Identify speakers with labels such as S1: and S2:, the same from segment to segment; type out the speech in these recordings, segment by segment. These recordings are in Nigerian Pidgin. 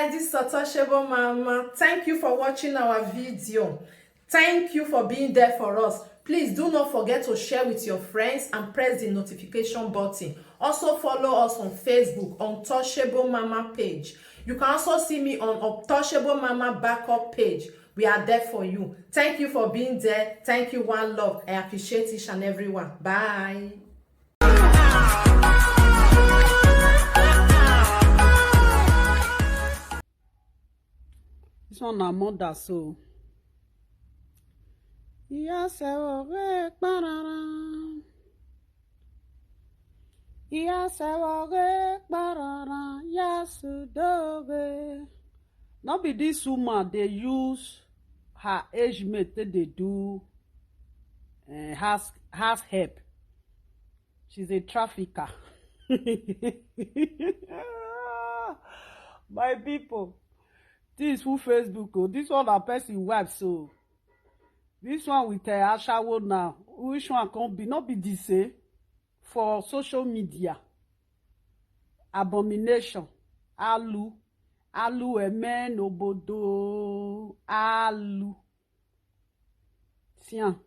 S1: guys, this is Untouchable Mama. Thank you for watching our video. Thank you for being there for us. Please do not forget to share with your friends and press the notification button. Also follow us on Facebook, Untouchable Mama page. You can also see me on Untouchable Mama backup page. We are there for you. Thank you for being there. Thank you, one love. I appreciate each and everyone. Bye.
S2: This one na mother so. Iya se oge kparara. Iya se oge kparara. Ya su doge. Not be this woman they use her age mate they do house help. She's a trafficker. My people. This who Facebook, oh, this one a person wife so. This one with Ashawo now. Which one can be not be the same for social media? Abomination. Alu emen obodo. Alu. Sian.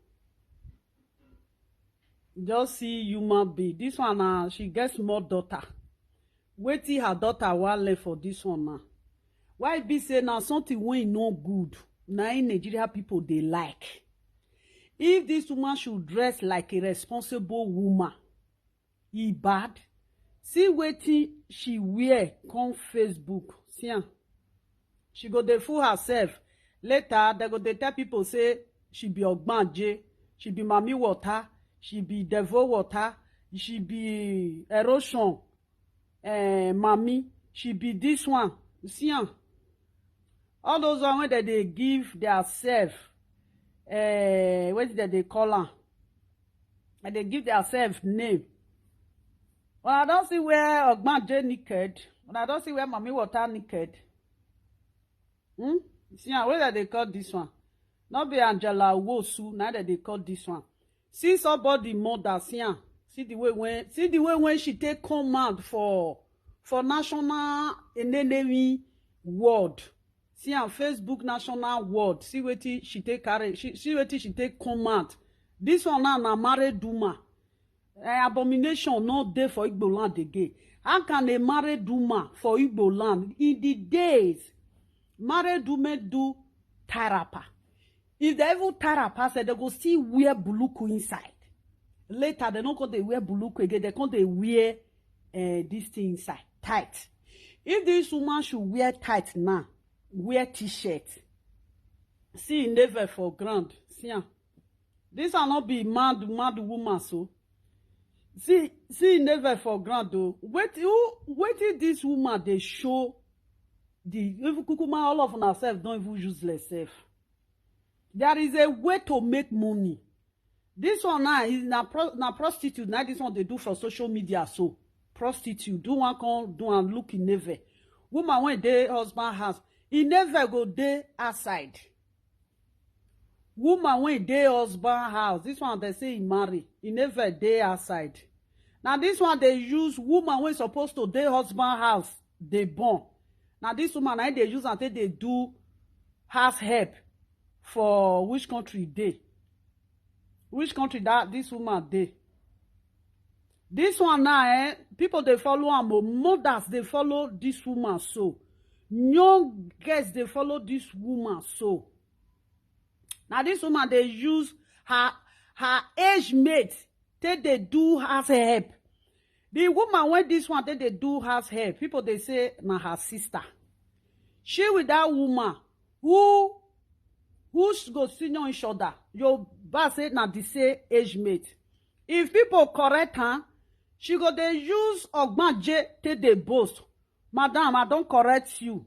S2: Just see human being. This one she gets more daughter. Wait till her daughter one left for this one now. Why be say now something wey no good na in Nigeria people they like. If this woman should dress like a responsible woman, e bad. See wetin she wear come Facebook. See am. She go dey fool herself. Later they go dey tell people say she be ogbanje, she be mami water, she be devil water, she be erosion, mami, she be this one. See am. All those one when they give their self, what did they call her? And they give their self name. When I don't see where Ogbanje naked, when I don't see where Mami Water naked. See where they call this one? Not be Angela Nwosu, neither they call this one. See somebody mother, see the way when she take command for national enemy word. See on Facebook national word. See wetin she take carry. See wetin she take command. This one now na married woman. Abomination no dey for Igbo land again. How can a married woman for Igbo land in the days married women do tarapa? If they even tarapa, say they go still wear buluku inside. Later they no go dey wear buluku again. They come dey wear this thing inside tight. If this woman should wear tight now. Wear t-shirt. See never for ground. See this will not be mad woman so. See never for ground though. Wait till this woman they show the even kukuma all of herself don't even useless self. There is a way to make money. This one now is na prostitute. Now this one they do for social media so. Prostitute do one come do and look in never. Woman when they husband house. He never go there outside. Woman when they husband house. This one they say he marry. He never there outside. Now this one they use woman when supposed to their husband house. They born. Now this woman I they use until they do house help for which country they. Which country that this woman they. This one now people they follow am. Mothers they follow this woman so. Young girls they follow this woman so. Now this woman they use her age mate till they do house help. The woman when this one till they do house help, people they say na her sister. She with that woman who go senior each other. Your boss say na the same age mate. If people correct her, she go they use ogbanje till they boast. Madam, I don't correct you.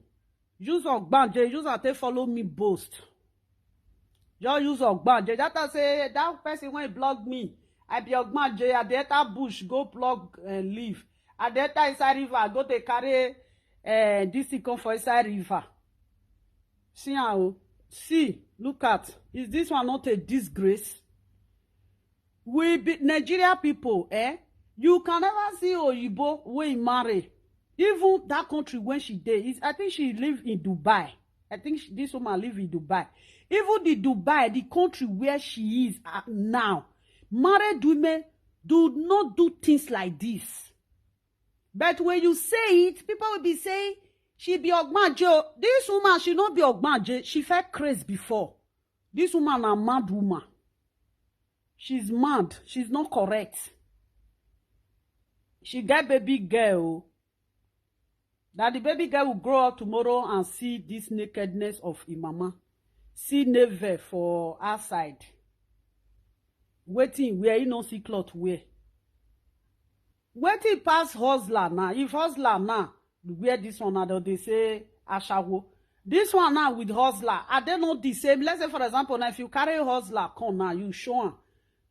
S2: Use ogbanje, use and follow me boast. Just use ogbanje. That I say that person when blog me, I be ogbanje. At the enter bush, go plug leaf. At the enter inside river, go to carry this thing come for inside river. See how? See, look at. Is this one not a disgrace? We be Nigeria people, You can never see Oyibo when marry. even that country when she dey, I think she live in Dubai. I think this woman live in Dubai. Even the Dubai, the country where she is now, married women do not do things like this. But when you say it, people will be saying, she be Ogbajo. This woman, she not be Ogbajo. She felt crazy before. This woman a mad woman. She's mad. She's not correct. She get baby girl. That the baby girl will grow up tomorrow and see this nakedness of her mama. See never for outside. Waiting where you no see cloth wear. Waiting pass hustler now. If hustler now wear this one now, they say ashawo. This one now with hustler, are they not the same? Let's say for example, now if you carry hustler, come now, you show am.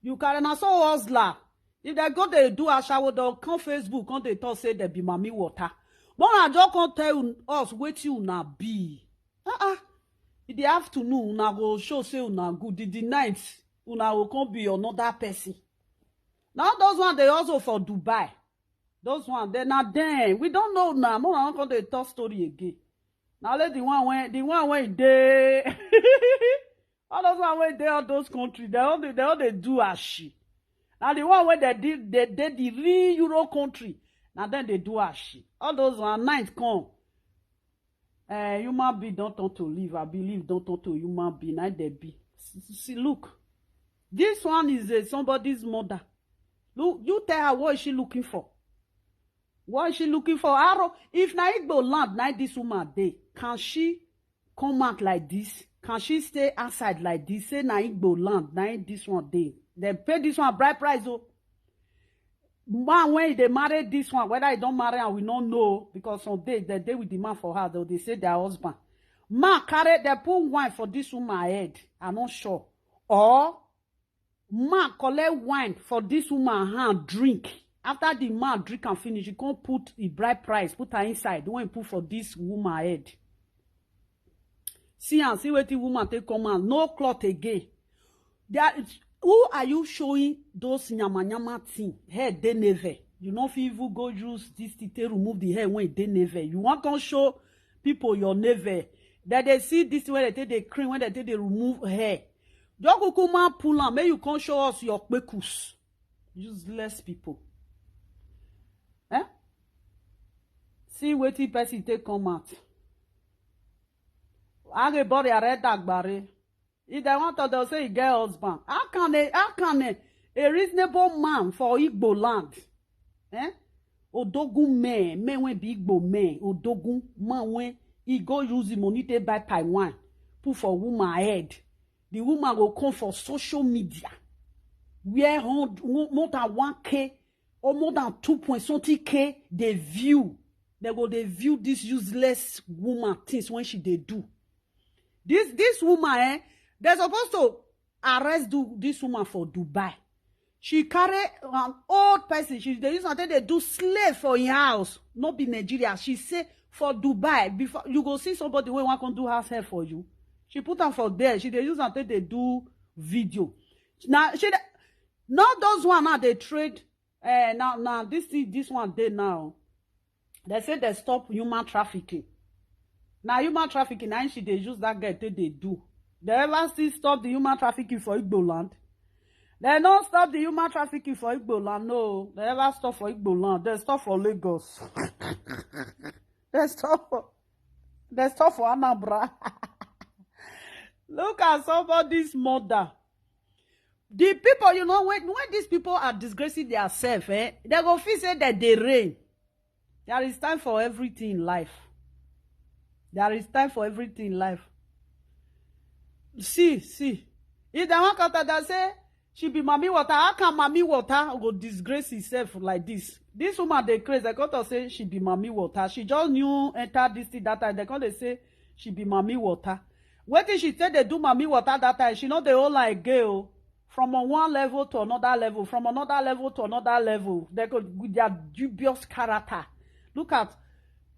S2: You carry now so hustler. If they go they do ashawo, they'll come Facebook, come they talk say they be mommy water. But I just can't tell us what you na be. In the afternoon, una go show say una good. In the night, una will come be another person. Now those one they also for Dubai. Those one they not them. We don't know now. More not going to tell story again. Now let the one when they all those one when they all those countries they all they do as she. Now the one when they did the real Euro country. Now then they do as she. All those one night come. Human being don't want to live. I believe don't want to human being. Now they be. See, look. This one is somebody's mother. Look, you tell her what is she looking for. What is she looking for? If na Igbo land, na this woman dey, can she come out like this? Can she stay outside like this? Say na Igbo land, na this one dey. They pay this one bride price. Oh. Man, when they marry this one, whether they don't marry and we don't know, because some days they dey with the man for her, though they say their husband. Man carry, they put wine for this woman head. I'm not sure. Or man collect wine for this woman hand drink. After the man drink and finish, you can't put the bride price, put her inside. The one you put for this woman head. See and see what the woman take come out. No cloth again. Who are you showing those nyama thing? Hair they never. You know if you even go use this to remove the hair when they never. You want to show people your never. That they see this when they take the cream, when they take the remove hair. Just go come pull on. Maybe you can't show us your pekus. Useless people. Eh? See what the person take come out. Everybody read that bare. If they want to, they'll say he get husband. How can a reasonable man for Igbo land? Eh? Odogun men when be Igbo men. Odogun man when he go use the money to buy pie wine, put for woman head. The woman will come for social media. Where more than 1K or more than 2.something they view. They view this useless woman things when she they do. This woman, they're supposed to arrest this woman for Dubai. She carry an old person. They use until they do slave for her house. Not be Nigeria. She say for Dubai. Before you go see somebody who want to do house hair for you. She put her for there. They use until they do video. Now not those one now they trade. Now this one they now. They say they stop human trafficking. Now human trafficking, now they use that girl till they do. They ever still stop the human trafficking for Igbo land? They don't stop the human trafficking for Igbo land, no. They ever stop for Igbo land. They stop for Lagos. They stop for Anambra. Look at somebody's mother. The people, you know, when these people are disgracing themselves, they go feel say that they reign. There is time for everything in life. There is time for everything in life. See. If they want to say she be mommy water, how can mommy water go disgrace herself like this? This woman they crazy. They got to say she be mommy water. She just knew enter this thing that time. They got to say she be mommy water. What did she say they do mommy water that time? She know they all like girl from one level to another level, from another level to another level. They go with their dubious character. Look at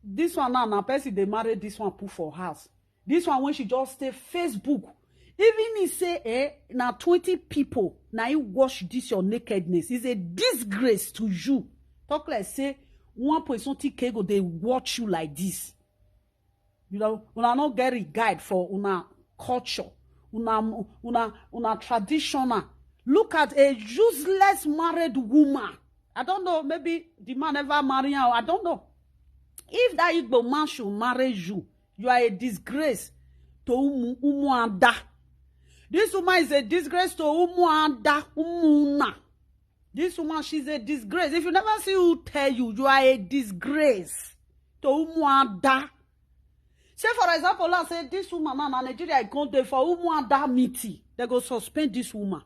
S2: this one now person they married this one put for house. This one when she just stay Facebook. Even he say, now 20 people, now you watch this your nakedness. It's a disgrace to you. Talk like say, one person TK go they watch you like this. You know, una not get a guide for una culture, una traditional. Look at a useless married woman. I don't know, maybe the man never marry her. I don't know. If that Igbo man should marry you, you are a disgrace to Umuanda. This woman is a disgrace to Umuanda, Umuna. This woman, she's a disgrace. If you never see who tell you, you are a disgrace to Umuanda. Say, for example, let's say this woman now in Nigeria is going there for Umuanda meeting. They go suspend this woman.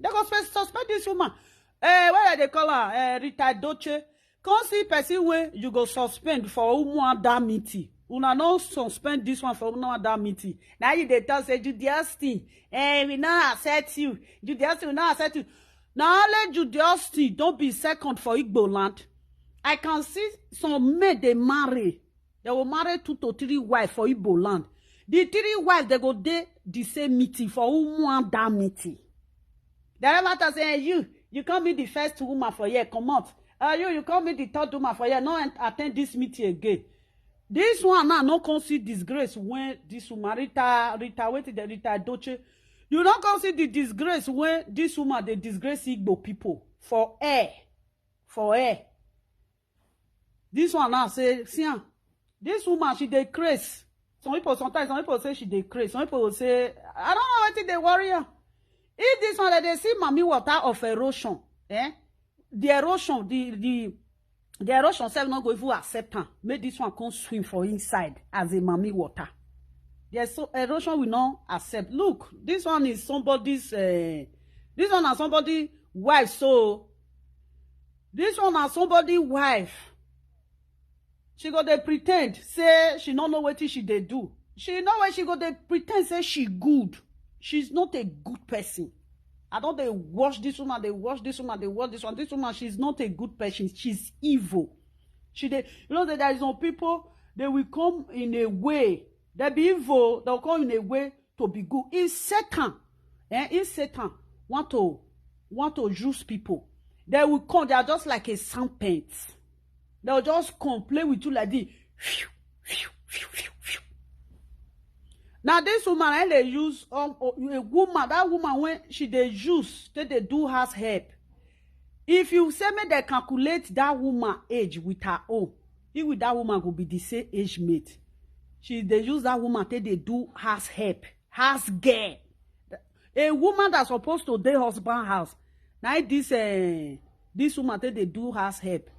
S2: They go suspend this woman. What they call her? Rita Doche. Come see person where you go suspend for Umuanda meeting. Una no suspend this one for Umuanda meeting. Now you they tell say Judiasti. We not accept you. Judiasti will not accept you. Now let Judiasti don't be second for Igbo land. I can see some men they marry. They will marry 2 to 3 wives for Igbo land. The 3 wives they go there the same meeting for Umuanda meeting. They never say you can't be the first woman for here. Come out. You can't be the third woman for here. No attend this meeting again. This one now no consider disgrace when this woman Rita Doche. You don't consider the disgrace when this woman they disgrace Igbo people for air. This one now say, see, this woman she dey craze. Some people say she dey craze. Some people will say, I don't know what they worry her. If this one that they see mommy water of erosion, the erosion, the erosion self not go even accept her. Make this one come swim for inside as a mommy water. Yes, so erosion will not accept. Look, this one is somebody's. This one is somebody's wife. So this one is somebody's wife. She go dey pretend say she don't know what she dey do. She know where she go dey pretend say she good. She's not a good person. I don't they watch this woman, they watch this woman, they watch this one. This woman, she's not a good person. She's evil. You know that there is no people, they will come in a way. They be evil, they'll come in a way to be good. If Satan want to use people, they will come, they are just like a serpent. They'll just come play with you like this. Now this woman, they use a woman. That woman when she they use, they do has help. If you say me they calculate that woman age with her own, if with that woman will be the same age mate. They use that woman they do has help, has girl. A woman that's supposed to their husband house. Now this woman they do has help.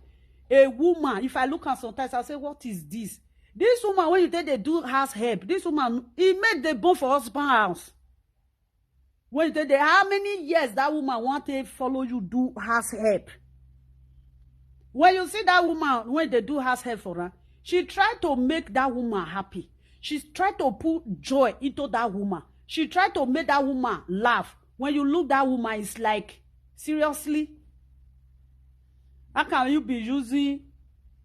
S2: A woman, if I look at sometimes, I say, what is this? This woman, when you think they do has help, this woman, he made the bone for husband house. When you think how many years that woman want to follow you do has help. When you see that woman, when they do has help for her, she tried to make that woman happy. She tried to put joy into that woman. She tried to make that woman laugh. When you look that woman, it's like, seriously? How can you be using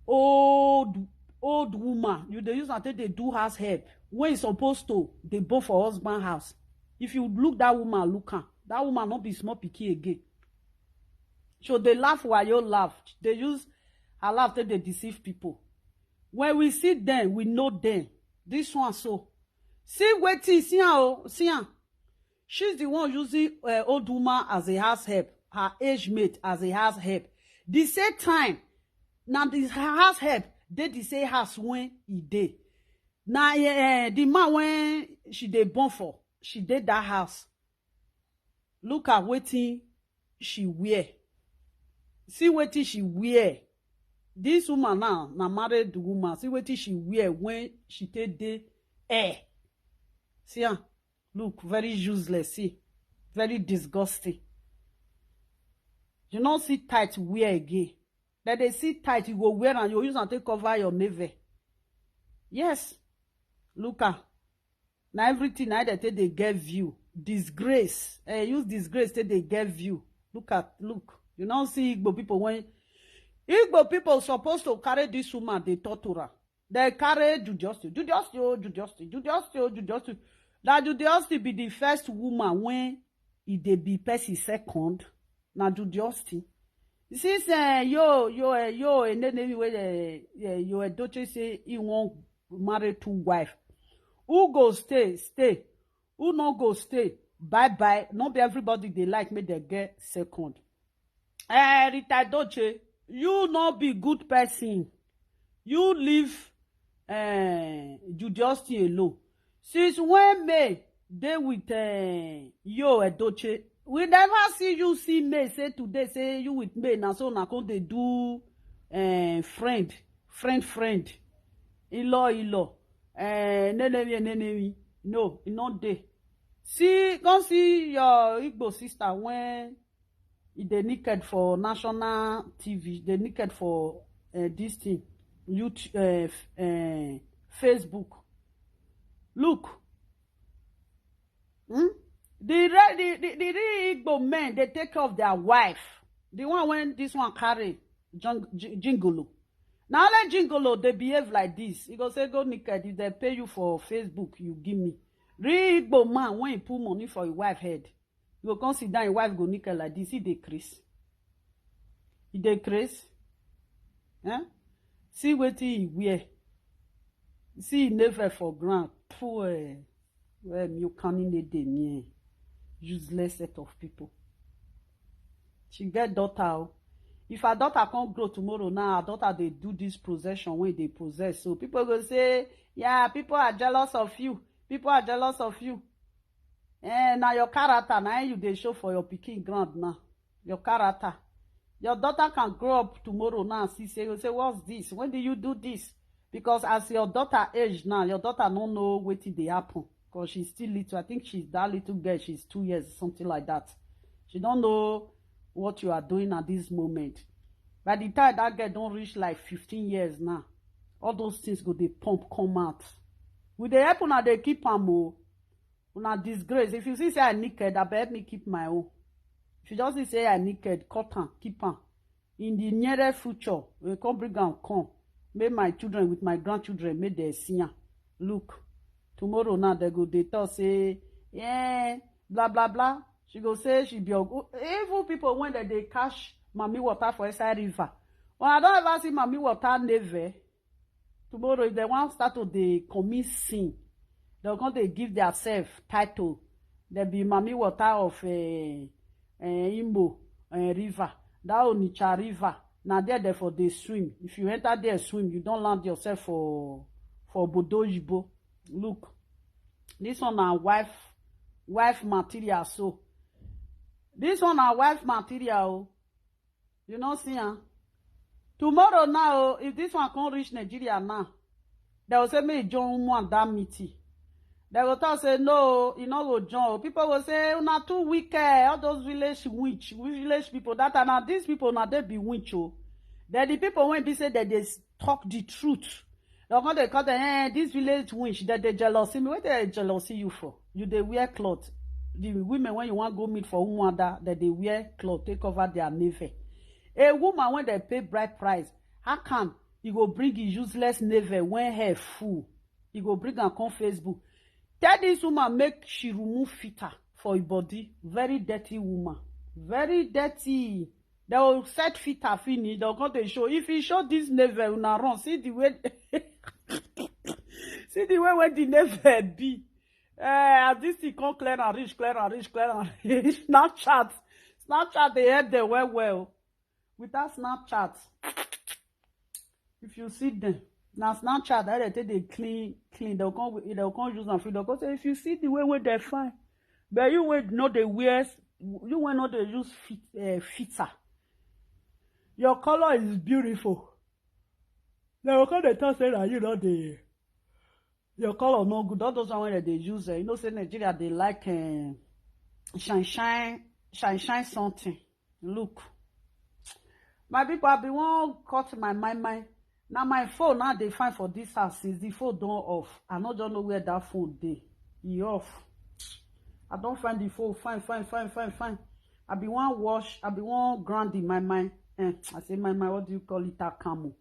S2: old woman? You they use until they do house help. When it's supposed to, they both for husband house. If you look that woman, that woman not be small picky again. So they laugh while you laugh. They use her laugh till they deceive people. When we see them, we know them. This one so. See waiting, see her. She's the one using old woman as a house help. Her age mate as a house help. The same time, now this house help, they the same house when he did. Now the man when she dey born for, she did that house. Look at wetin she wear. See wetin she wear. This woman now, married woman. See wetin she wear when she take the air. See her, look very useless. See, very disgusting. You don't see tight wear again. That they see tight, you go wear and you use and take cover your navel. Yes. Look at. Now everything now they get view. Disgrace. Use disgrace till they get view. Look. You don't see Igbo people when Igbo people supposed to carry this woman, they torture her. They carry Judiasti. That Judiasti be the first woman when they be person second. Now Judiasti. Since and then anyway, your daughter say he won't marry two wife. Who go stay? Who not go stay? Bye. Not be everybody they like me they get second. Rita Doche, you not be good person. You leave Judy alone. Since when May they with yo Edoche, we never see you see May say today say you with May now so na come they do friend ilo nenemi no e not dey. See come see your Igbo sister when they naked for national TV, they naked for this thing YouTube, Facebook. Look, the Igbo men they take care of their wife. The one when this one carry jingolo. Now let jingolo they behave like this. You go say go naked. If they pay you for Facebook, you give me. Real Igbo man when he put money for your wife head, you go come sit down. Your wife go naked like this. He decrease. He decrease. Eh? See what he wear. See he never for ground. Poor. Well, you can't need them. Useless set of people. She get daughter. If her daughter can't grow tomorrow now, her daughter they do this possession when they possess. So people go say, yeah, people are jealous of you. People are jealous of you. And now your character, now you they show for your picking ground now. Your character. Your daughter can grow up tomorrow now and see, say, what's this? When did you do this? Because as your daughter age now, your daughter don't know what did happen. Because she's still little. I think she's that little girl. She's 2 years, something like that. She don't know what you are doing at this moment. By the time that girl don't reach like 15 years now, all those things go they pump come out. With the help now they keep am o. Una disgrace. If you see say I naked, I bet me keep my own. If you just say I naked, cut am, keep am. In the nearest future, we come bring am come. Make my children with my grandchildren make they see am. Look, tomorrow now they go they talk say, yeah, blah blah blah. She go say she be evil people when they catch mommy water for inside river. When I don't ever see mommy water never. Tomorrow if they want start to they commit sin, they're going to give themselves title. There be mommy water of Imbo river, that Onitsha river. Now there for they swim. If you enter there swim, you don't land yourself for Bodojibo. Look, this one are wife material. So this one are wife material. You know see huh? Tomorrow now, if this one can't reach Nigeria now, they will say me join one that meeting. They will talk say no, you know go join. People will say una too wicked. All those village people that are now these people now they be witch oh. Then the people when be say that they talk the truth. They're going to call them this village witch that they jealousy me. What they jealousy you for? You they wear clothes. The women when you want to go meet for Umwanda that they wear clothes take over their navy. A woman when they pay bright price, how come you go bring a useless navy when her full? You go bring her on Facebook. Tell this woman make she remove filter for her body. Very dirty woman. Very dirty. They will set filter finish. They'll come to show. If you show this navy, you now run. See the way see the way when the navy be. As this thing come clear and rich. Snapchat, they help them well. Without Snapchat, if you see them, now Snapchat, they clean, they'll come use them free. They'll go say, if you see the way they fine, but you will not the wears, you will not use filter. Your color is beautiful. They will come and say that you know your color no good. All those ones that they use, you know, say Nigeria they like shine something. Look. My people, I be one cut my mind. Now my phone now they find for this house since the phone don't off. I don't know where that phone dey. E off. I don't find the phone. Fine. I be one wash. I be one grind in my mind. I say my mind. What do you call it? A camo.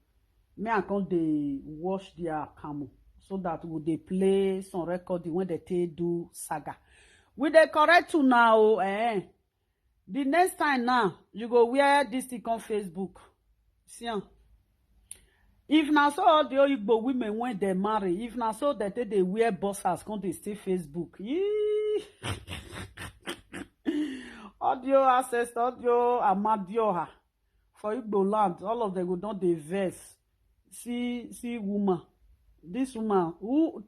S2: Me I call they wash their camo so that would they play some recording when they do saga. With the correct to now The next time now, you go wear this thing on Facebook. See am. If na so all the Igbo women when they marry, if na so that they wear boxers come dey stay Facebook. Yee. Audio ancestor, audio amadioha for Igbo land, all of them go don dey vex. See woman. This woman who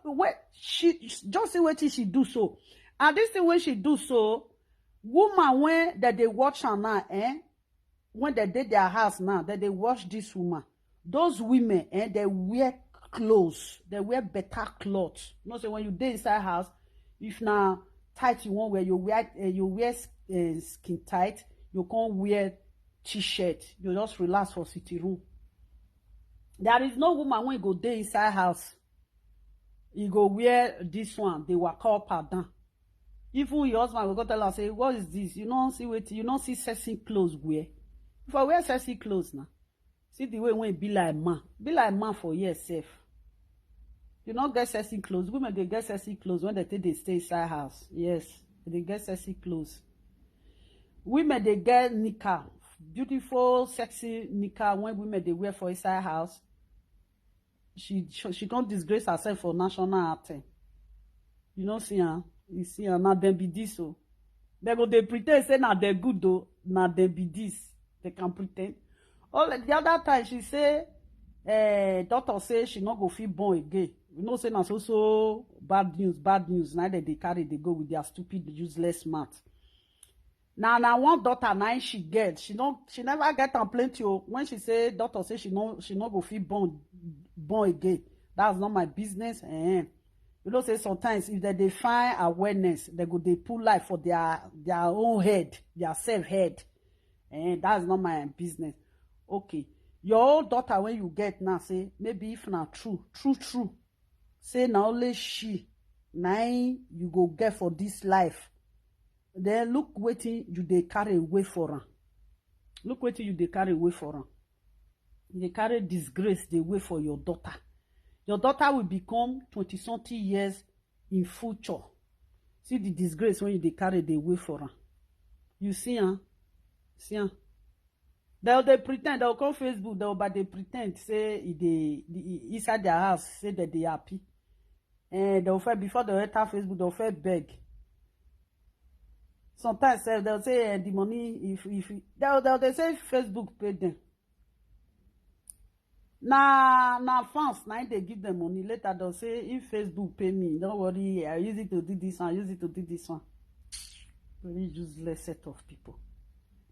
S2: wait, she just see wetin she do so. And this thing when she do so, woman when that they watch her now, when they did their house now, that they watch this woman. Those women, they wear clothes. They wear better clothes. You know, so when you dey inside house, if na tight you want wear, you wear skin tight. You can't wear t-shirt. You just relax for sitting room. There is no woman when you go dey inside house. You go wear this one. They walk up and down. Even your husband will go tell her, say, what is this? You don't see what you don't see sexy clothes wear. If I wear sexy clothes now, see the way when it be like man for yourself. You don't get sexy clothes. Women they get sexy clothes when they stay inside house. Yes, they get sexy clothes. Women they get nika, beautiful, sexy nika when women they wear for inside house. She can't disgrace herself for national anthem. You know, see her. You see her now. Them be this so. They pretend say now they're good though. Now they be this. They can pretend. Oh, the other time she say, doctor say she not go feel born again. You know, say that's also bad news. Now that they carry, they go with their stupid, useless mouth. Now one daughter now she get. She never get on plenty. When she say doctor say she not go feel born again. That's not my business. You know, say sometimes if they find awareness, they pull life for their own head, their self head. And that's not my business. Okay. Your old daughter when you get now, say, maybe if not true. Say now only she, now you go get for this life. Then look wetin you dey carry away for her. Look wetin you dey carry away for her. You carry disgrace dey away for your daughter. Your daughter will become 20-something years in future. See the disgrace when you dey carry dey away for her. You see, See, They'll pretend, they'll come Facebook, but they pretend, say, inside their house, say that they happy. And they'll first, before they enter Facebook, they'll first beg. Sometimes they'll say the money, they say Facebook paid them. Now fans, now they give them money. Later they'll say, if Facebook pay me, don't worry, I use it to do this one, Very useless set of people.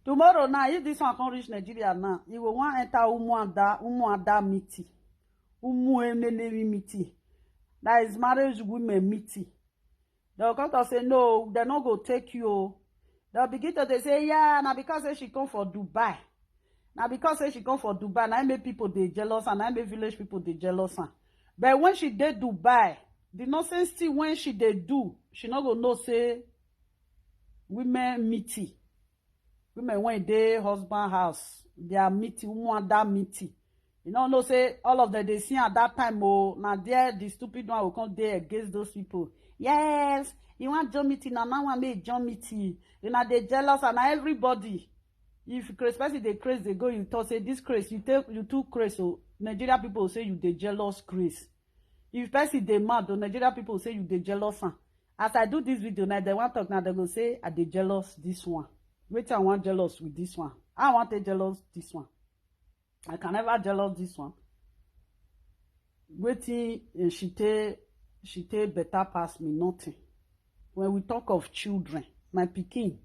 S2: Tomorrow now, if this one can't reach Nigeria now, you will want to enter Umuada meeting. Umuenene meeting. That is marriage women meeting. They'll come to say, no, they're not going to take you. They'll begin to say, yeah, now because she come for Dubai. Now because she come for Dubai, now I make people they jealous and I make village people they jealous. But when she did Dubai, the nonsense thing when she did do, she not going to know say women meeting. Women when they husband house, they are meeting, that meeting. You know, say all of them they see at that time, now there the stupid one will come there against those people. Yes, you want join meeting, and now I make join meeting. You know, they jealous and everybody. If especially they crazy, they go, you talk, say this crazy, you too crazy. So Nigeria people say you they jealous crazy. If person they mad, the Nigeria people say you they jealous. As I do this video now, they want to talk now, they go say, are they jealous this one? Wait, I want jealous with this one. I want to jealous this one. I can never jealous this one. Waiting, she take better pass me nothing. When we talk of children, my pikin,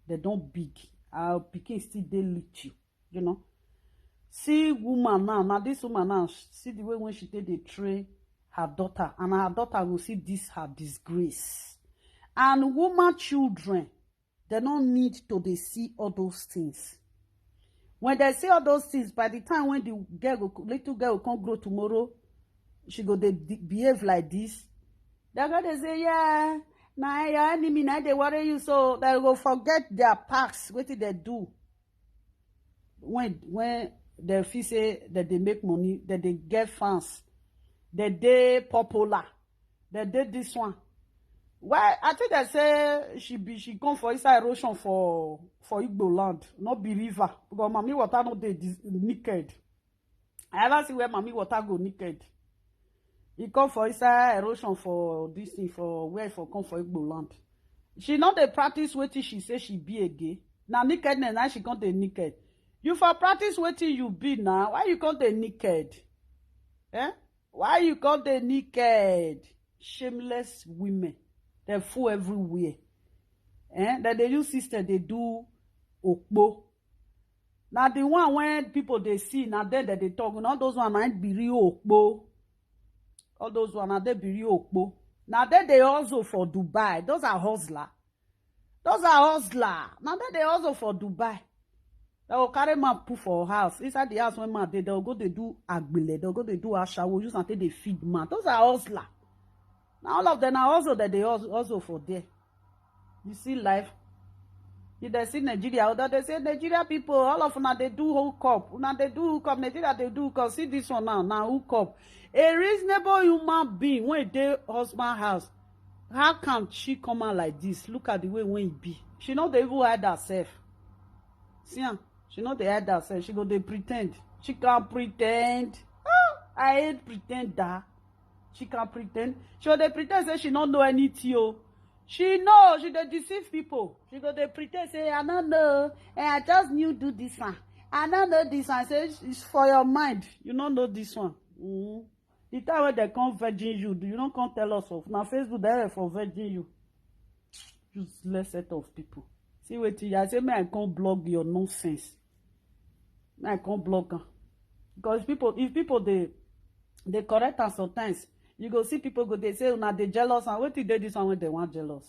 S2: they don't big. Our pikin still they little, you know. See woman now this woman now, see the way when she take the train her daughter, and her daughter will see this her disgrace. And woman children, they don't need to they see all those things. When they see all those things, by the time when the little girl will come grow tomorrow, she go they behave like this. They're gonna say, yeah, now your enemy, now they worry you, so they will forget their past. What did they do? When they feel say that they make money, that they get fans, that they popular, that they this one. Why I think they say she come for inside erosion for Igbo land, not be river. Because mommy water no dey naked. I ever see where mommy water go naked. He come for inside erosion for this thing for where for come for Igbo land. She not dey practice wetin she say she be again. Now nakedness now she come dey naked. You for practice wetin you be now. Why you come dey naked? Eh? Why you come dey naked? Shameless women. They full everywhere. That they use system, they do okpo. Now the one when people they see, now then that they talk, all those one might be real okpo. All those one are they be real okpo. Now then they also for Dubai. Those are hustler. Those are hustler. Now then they also for Dubai. They will carry man put for house. Inside the house when man they'll go they do agbile. They'll go they do ashawo. Use until they feed man. Those are hustler. Now all of them are also that they also for there. You see life. If they see Nigeria, or they say Nigeria people, all of them they do hook up. Now they do hook up. Nigeria they do hook up. See this one now hook up. A reasonable human being when they husband house, how can she come out like this? Look at the way when it be. She not they even hide herself. See, she not they hide herself. She go they pretend. She can't pretend. Oh, I hate pretender. She can pretend. She go dey pretend say she don't know anything. Oh. She know. She dey deceive people. She go dey pretend say I don't know. I just knew do this one. I don't know this one. Say it's for your mind. You don't know this one. The time when they come virgin you don't come tell us of. Now Facebook they for virgin you. Useless set of people. See what I say. Me I can't blog your nonsense. Me I can't blog her. Because if people they correct her sometimes. You go see people go they say una they jealous and wetin dey this one when they want jealous.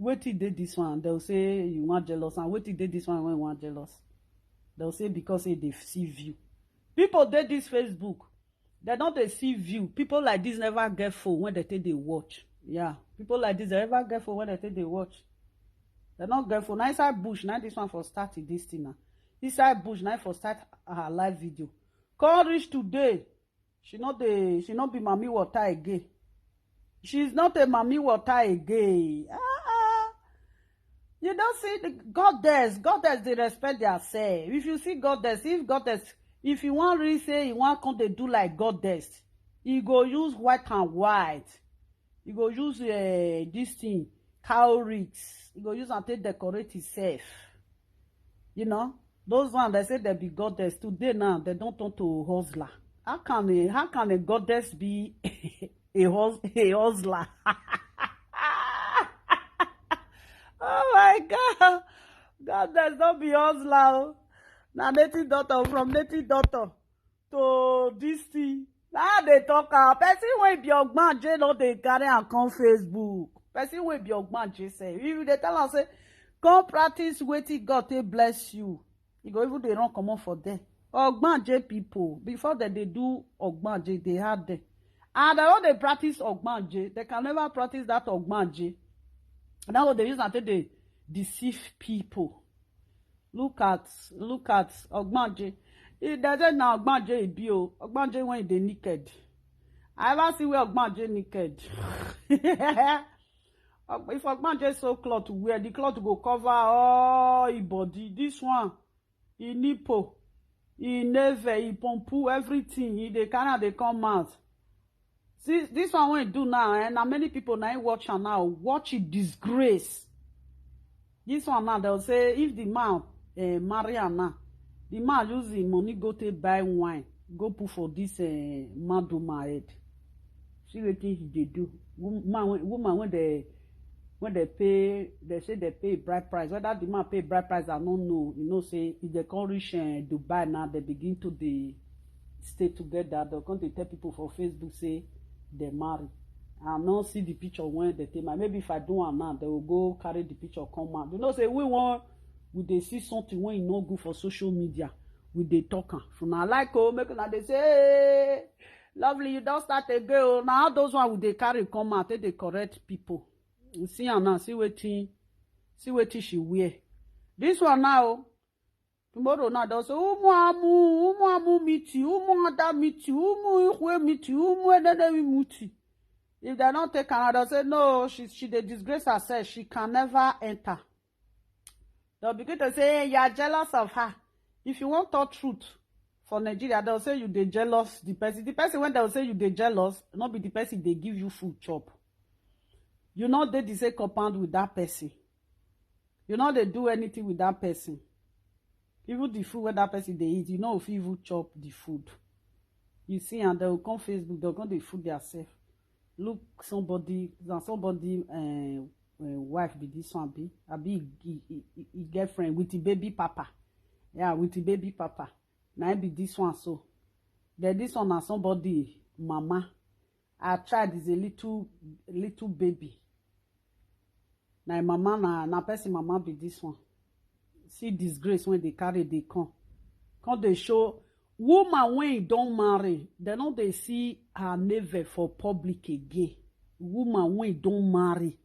S2: Wetin dey this one they'll say you want jealous and wetin dey this one when you want jealous. They'll say because they deceive you. People dey this Facebook. They don't deceive you. People like this never get phone when they take they watch. Yeah, people like this they never get phone when they take they watch. They not get phone. Now inside bush now this one for starting this thing now. Inside bush now for start her live video. Call reach today. She not be mommy water again. She's not a mommy water again. You don't see the goddess they respect themselves. If you see goddess, if you want really say you want come they do like goddess, you go use white and white. You go use this thing, cowries. You go use and take decorate itself. You know, those ones they say they be goddess today now they don't turn to hustler. How can a goddess be a hustler? Oh my God. Goddess don't be hustler. Now native daughter from native daughter to this thing. Now they talk person wey be ogbanje no dey carry am come Facebook. Person wey be ogbanje say if they tell am say come practice wetin God take bless you. You go even dey run comot for there. Ogbanje people, before they do Ogbanje, they had them. And when they practice Ogbanje, they can never practice that Ogbanje. That's what they use until they deceive people. Look at Ogbanje. It doesn't now Ogbanje is bio. Ogbanje when they naked. I ever see where Ogbanje naked. If Ogbanje so cloth to wear, the cloth go cover all his body. This one, he nipple. He never, he pompu everything. He they carry they come out. See this one when he do now, and now many people now watch her now. Watch it disgrace. This one now they'll say if the man marry her now, the man use his money go to buy wine, go put for this man do my head. See what thing they do. Woman when they pay, they say they pay bride price. Whether the man pay bride price, I don't know. You know, say if they come reach Dubai now, they begin to stay together. They're going to tell people for Facebook say they marry. I not see the picture when they take. Maybe if I do one now, they will go carry the picture come out. You know, say we they see something when you no good for social media. We they talk. So now like make they say, hey, lovely, you don't start a girl. Now those one would they carry come out, they correct people. You see her now, see what she wear. This one now, tomorrow now they'll say, umu miti, umu ada miti, umu ikwe miti, umu edede miti. If they don't take her, they'll say, no, she dey disgrace herself. She can never enter. They'll begin to say, hey, you are jealous of her. If you want talk truth for Nigeria, they'll say you dey jealous the person. The person when they'll say you dey jealous, not be the person they give you food chop. You know they say compound with that person. You know they do anything with that person. Even the food where that person they eat, you know if you even chop the food. You see, and they'll come Facebook, they'll come the food themselves. Look, somebody wife be this one be he girlfriend with the baby papa. Yeah, with the baby papa. Now be this one so. Then this one na somebody mama. Her child is a little baby. Now mama na person mama be this one. See disgrace when they carry they come they show woman when don't marry. They know they see her never for public again. Woman when don't marry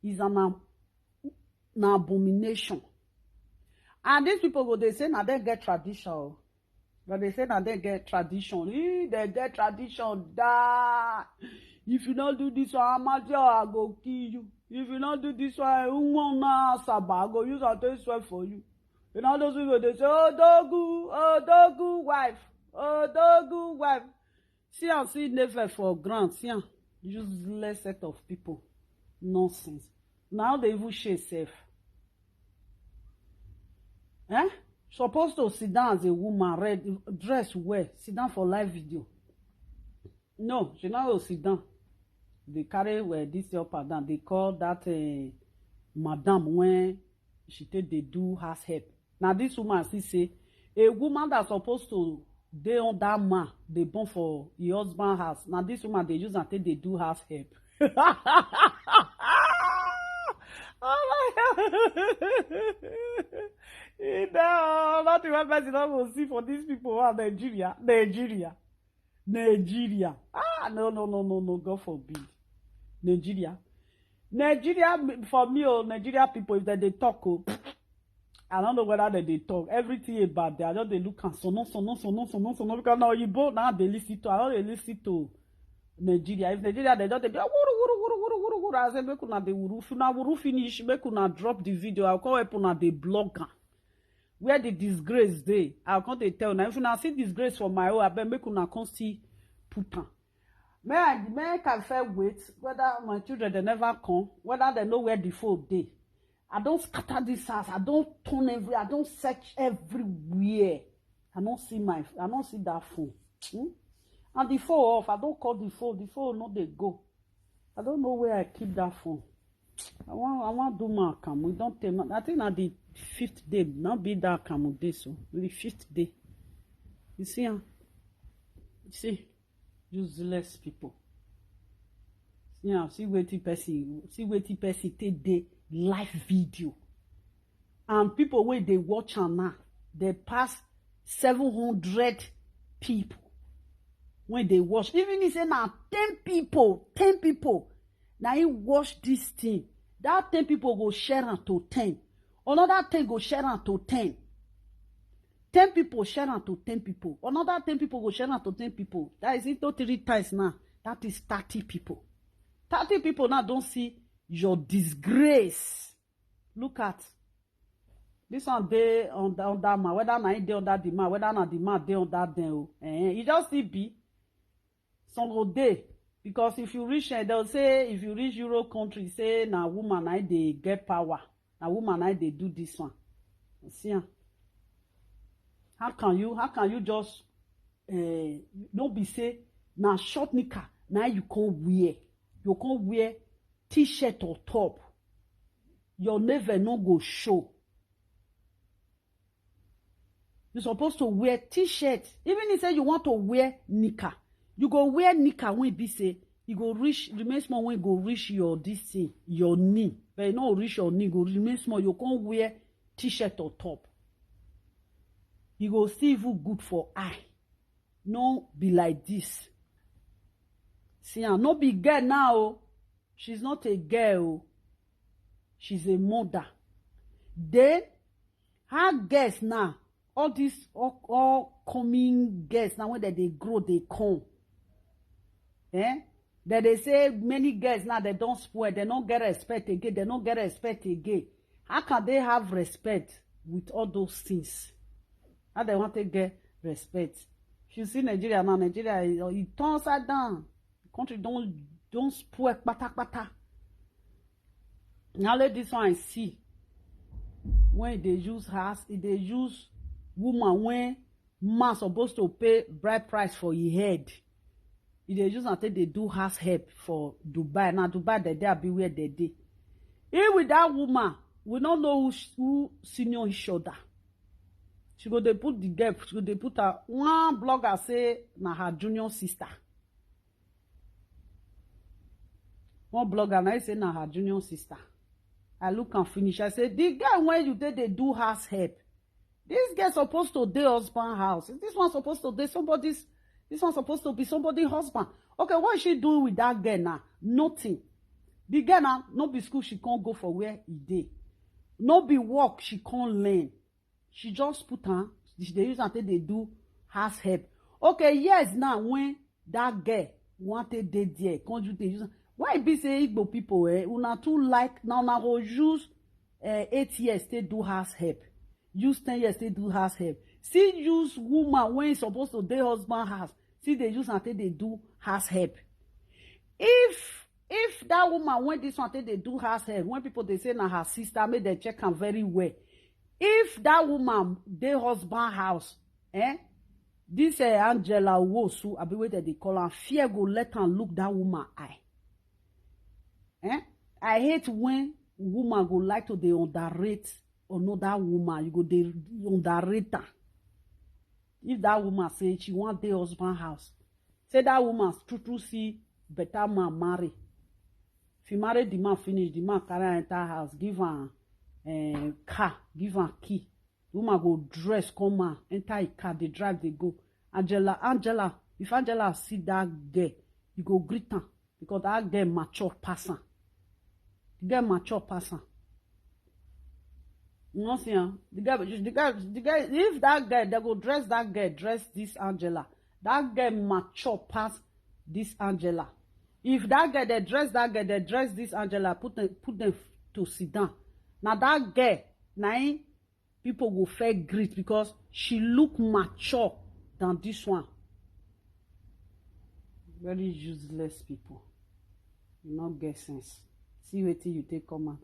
S2: is an abomination. And these people go they say now they get tradition. But they say now they get tradition. They get tradition. Da. If you don't do this one, I go kill you. If you don't do this one, I go use a taste sweat for you. You know those people they say, oh dogu wife. See and see never for grant. See useless set of people. Nonsense. Now they even share self. Supposed to sit down as a woman, dress well, sit down for live video. No, she not go sit down. They carry this up and down. They call that madam when she take they do house help. Now this woman still say a woman that's supposed to dey on that man they born for your husband house. Now this woman they use and take they do house help. Oh my God. No, not the one person don't go see for these people who Nigeria. No, God forbid. Nigeria for me, Nigeria people, if they talk, I don't know whether they talk everything about them. I just they look and so no because now you both now they listen to. I don't they listen to Nigeria. If Nigeria they don't they be wuru. I say make una dey wuru. If una wuru finish, make una drop the video. I'll call up una the blogger. Where the disgrace dey, I'll come to tell now. If una see disgrace for my own, I bet make una come see put am. May I can fair wait whether my children they never come, whether they know where the phone dey. I don't scatter this house. I don't turn I don't search everywhere. I don't see that phone. And the phone off. I don't call the phone. The phone no they go. I don't know where I keep that phone. I want to do my account. We don't tell. I think at the 5th day, not be that account day so. The 5th day. You see, You see, useless people. See waiting person take the live video. And people when they watch am now, they pass 700 people. When they watch, even if say now 10 people, now you watch this thing. That 10 people go share am to 10. Another 10 go share am to 10. 10 people share am to 10 people. Another 10 people go share am to 10 people. That is into 3 times now. That is 30 people. 30 people now don't see your disgrace. Look at this one day on that man. Whether na dey under the man, whether na the man dey under them. You just still be some day. Because if you reach, they'll say, if you reach Euro country, say, na woman, they get power. Na woman, they do this one. See, how can you just, don't be say, na short knicker, now you can't wear. You can't wear t-shirt or top. Your never no go show. You're supposed to wear t-shirt. Even if you say you want to wear knicker. You go wear knicker when be say you go reach remain small when you go reach your this thing, your knee. But you no reach your knee, go remain small. You can't wear t-shirt or top. You go still even good for eye. No be like this. See, no be girl now. She's not a girl. She's a mother. Then her girls now, all these all coming girls now when they grow, they come. Then they say many girls now they don't spoil, they don't get respect again, they don't get respect again. How can they have respect with all those things? How they want to get respect? If you see Nigeria now, Nigeria it turns her down. The country don't spoil pata. Now let this one see. When they use house, if they use woman when man supposed to pay bride price for his head. If they use until they do house help for Dubai. Now Dubai they be where they dey. Here with that woman, we don't know who senior his shoulder. She go they put the gap, she go they put her one blogger say na her junior sister. One blogger now say na her junior sister. I look and finish. I say the guy when you did they do house help. This girl supposed to dey husband house. This one supposed to dey somebody's. This one supposed to be somebody's husband. Okay, what is she doing with that girl now? Nothing. The girl now, no be school she can't go for where he dey. No be work she can't learn. She just put her. They use until they do house help. Okay, yes, now when that girl wanted dey there, can't you use? Why be say Igbo people una too like now go use 8 years to do house help. Use 10 years to do house help. See use woman when supposed to dey husband house. See they use until they do house help. If that woman when this one they do house help, when people they say na her sister, make they check am very well. If that woman dey husband house, this Angela Nwosu, I be wait that they call her, fear go let her look that woman eye. I hate when woman go like to dey underrate another woman. You go dey underrate her. If that woman say she want the husband house, say that woman true see better man marry. If you marry the man finish, the man carry enter house, give her car, give her key. The woman go dress, come out, enter a car, they drive, they go. Angela, if Angela see that girl, you go greet her because that girl mature person. The girl mature person. You know see the guy, if that guy, they go dress that girl, dress this Angela. That girl mature past this Angela. If that girl, they dress that girl, they dress this Angela, put them to sit down. Now that girl, now people go fair greet because she look mature than this one. Very useless people. You not get sense. See what you take come out.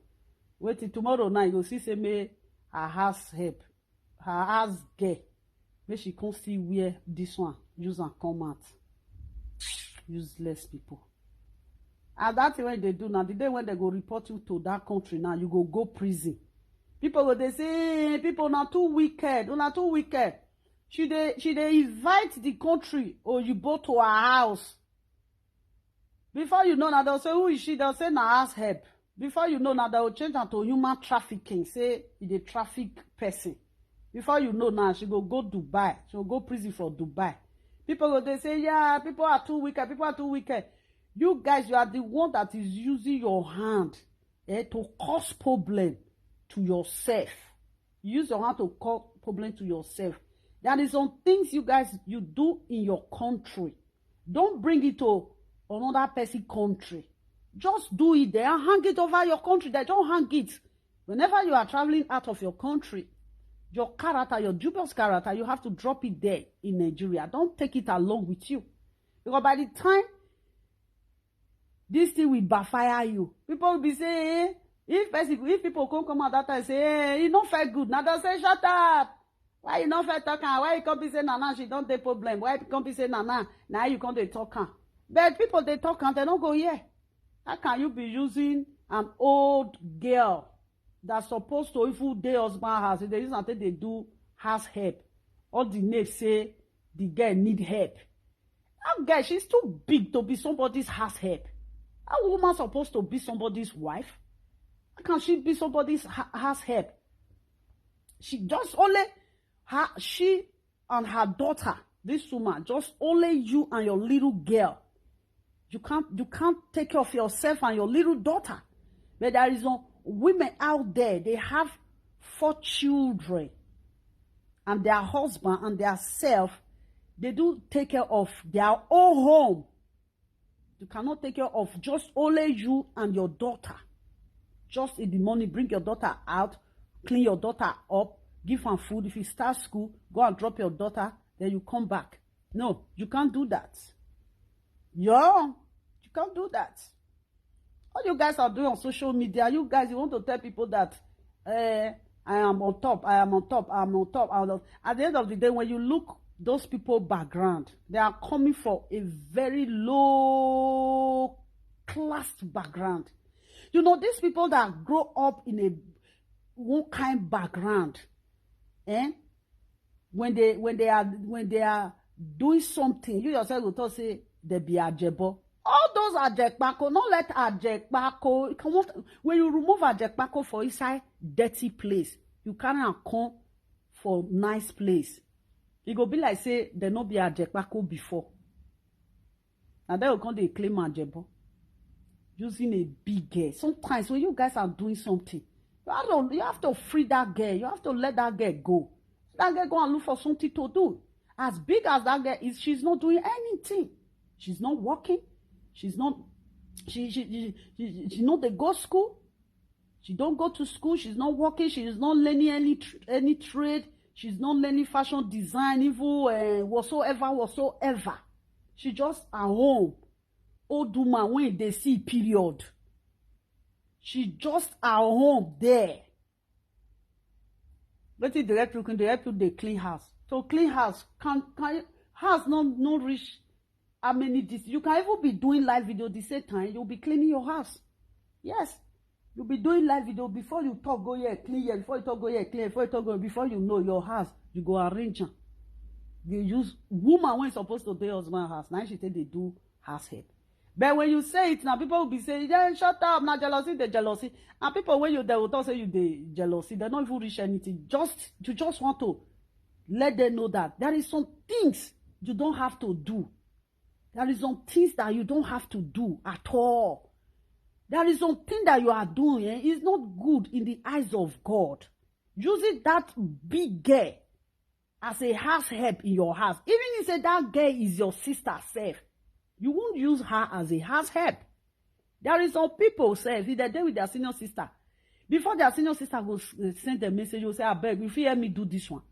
S2: Wait till tomorrow night, you see say me her house help, her house girl, make she come see where this one use and come out. Useless people. And that's when they do now. The day when they go report you to that country now, you go prison. People go they say people not too wicked, not too wicked. She they invite the country or you go to her house. Before you know now they'll say who is she? They'll say na house help. Before you know now, they will change her to human trafficking. Say, it's a traffic person. Before you know now, she go Dubai. She will go prison for Dubai. People go, they say, yeah, people are too wicked. People are too wicked. You guys, you are the one that is using your hand to cause problem to yourself. You use your hand to cause problem to yourself. There is some things you guys, you do in your country. Don't bring it to another person's country. Just do it there and hang it over your country. They don't hang it. Whenever you are traveling out of your country, your character, your dubious character, you have to drop it there in Nigeria. Don't take it along with you. Because by the time this thing will backfire you, people will be saying, if people come out that time and say, hey, you don't feel good. Now they say, shut up. Why you not feel talking? Why you can't be saying, Nana, she don't take problem? Why you can't be saying, Nana, now you can't talk? But people, they talk and they don't go here. How can you be using an old girl that's supposed to even day husband house? If they use until they do house help. All the neighbors say the girl need help. That girl, she's too big to be somebody's house help. A woman supposed to be somebody's wife. How can she be somebody's house help? She just only she and her daughter, this woman, just only you and your little girl. You can't take care of yourself and your little daughter. But there is some women out there, they have 4 children. And their husband and their self, they do take care of their own home. You cannot take care of just only you and your daughter. Just in the morning, bring your daughter out, clean your daughter up, give her food. If you start school, go and drop your daughter, then you come back. No, you can't do that. Yeah, you can't do that. All you guys are doing on social media, you want to tell people that I am on top, I am on top, I am on top. At the end of the day, when you look those people background, they are coming from a very low class background. You know, these people that grow up in a one kind background, when they are doing something, you yourself will talk say they be ajebo. All those ajekpako, don't let ajekpako come out. When you remove ajekpako for inside dirty place, you can't come for nice place. It go be like say they no be ajekpako before. And then will come they claim ajebo. Using a big girl. Sometimes when you guys are doing something, you have to free that girl. You have to let that girl go. That girl go and look for something to do. As big as that girl is, she's not doing anything. She's not working. She's not. She not they go school. She don't go to school. She's not working. She is not learning any trade. She's not learning fashion design, even whatsoever. She just at home. Old woman when they see period. She just at home there. But the help you they clean house. So clean house can house no reach how many this. You can even be doing live video the same time. You'll be cleaning your house. Yes. You'll be doing live video before you talk, go here, clean here, before you talk, go here, clean, before you talk, go, before you know your house, you go arrange them. They use woman when supposed to do husband house. Now she say they do house help. But when you say it now, people will be saying, yeah, shut up, now jealousy, the jealousy. And people when they will talk say you the jealousy, they don't even reach anything. You just want to let them know that there is some things you don't have to do. There is some things that you don't have to do at all. There is something that you are doing is not good in the eyes of God. Using that big girl as a house help in your house. Even if say that girl is your sister self, you won't use her as a house help. There is some people say if they're there with their senior sister, before their senior sister will send a message, you say, I beg, if you hear me do this one,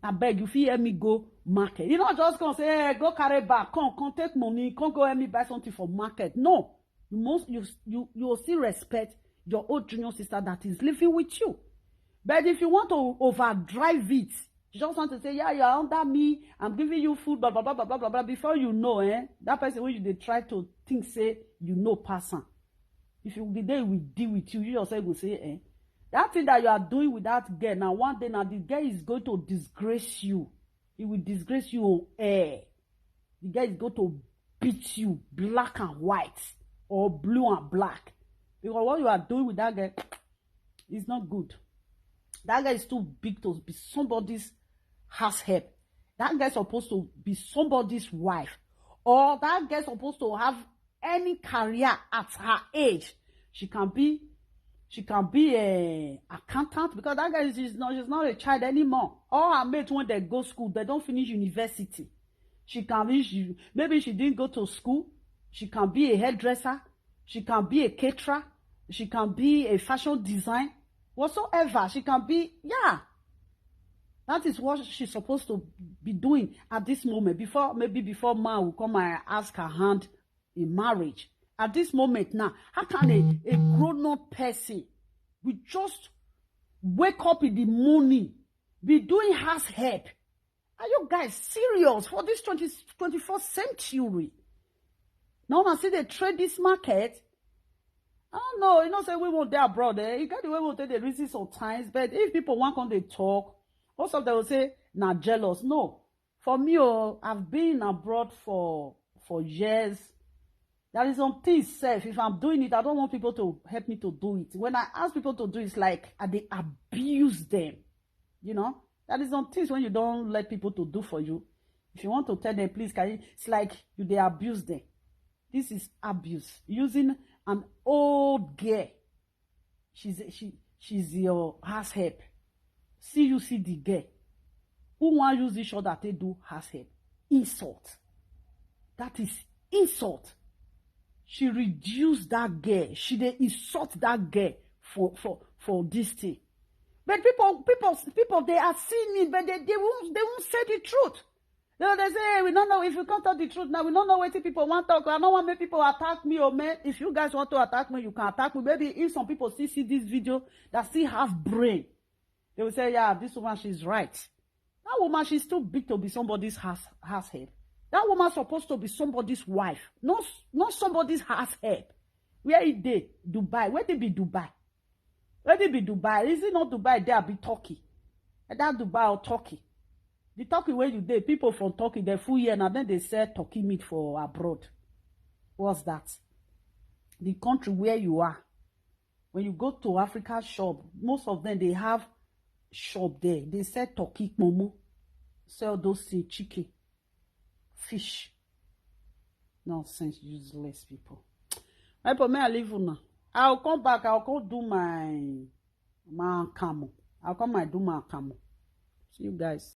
S2: I beg, if you hear me go market. You not just gonna say, hey, go carry back, come take money, come go help me buy something for market. No. You will still respect your old junior sister that is living with you. But if you want to overdrive it, you just want to say, yeah, you're under me, I'm giving you food, blah, blah, blah, blah, blah, blah, blah. Before you know, that person, when they try to think, say, you know, person. If you be there, we deal with you, you yourself will say, that thing that you are doing with that girl, now one day, now the girl is going to disgrace you. It will disgrace you on air. The girl is going to beat you, black and white. Or blue and black. Because what you are doing with that guy is not good. That guy is too big to be somebody's house help. That guy is supposed to be somebody's wife. Or that guy is supposed to have any career at her age. She can be a accountant because that guy she's not a child anymore. All her mates when they go school, they don't finish university. Maybe she didn't go to school. She can be a hairdresser. She can be a caterer. She can be a fashion design. Whatsoever. She can be, yeah. That is what she's supposed to be doing at this moment. Before man will come and ask her hand in marriage. At this moment now, how can a grown-up person will just wake up in the morning, be doing house help? Are you guys serious for this 21st century? Now, I see they trade this market. I don't know. You know, say we won't there abroad. You got the way we'll take the reason sometimes. But if people want come, they talk. Most of them will say, nah, jealous. No. For me, I've been abroad for years. There is some things safe. If I'm doing it, I don't want people to help me to do it. When I ask people to do it, it's like they abuse them. You know? There is some things when you don't let people to do for you. If you want to tell them, please, it's like they abuse them. This is abuse. Using an old girl. She's your house help. See the girl. Who want to use this show that they do house help? Insult. That is insult. she reduce that girl. She dey insult that girl for this thing. But people, they are seeing it, but they won't say the truth. They say, hey, we don't know if we can't tell the truth now. We don't know what people want to talk. I don't want make people attack me, oh man. If you guys want to attack me, you can attack me. Maybe if some people still see this video that still have brain, they will say, yeah, this woman, she's right. That woman, she's too big to be somebody's house help. That woman supposed to be somebody's wife, not somebody's house help. Where is they? Dubai. Where they be Dubai? Where they be Dubai? Is it not Dubai? There be Turkey. That Dubai or Turkey. The Turkey where you dey, people from Turkey, they full year and then they sell turkey meat for abroad. What's that? The country where you are. When you go to Africa shop, most of them, they have shop there. They sell turkey, momo, sell those chicken, fish. Nonsense, useless people. May I leave you now? I'll come back. I'll go do my camo. I'll come and do my camo. See you guys.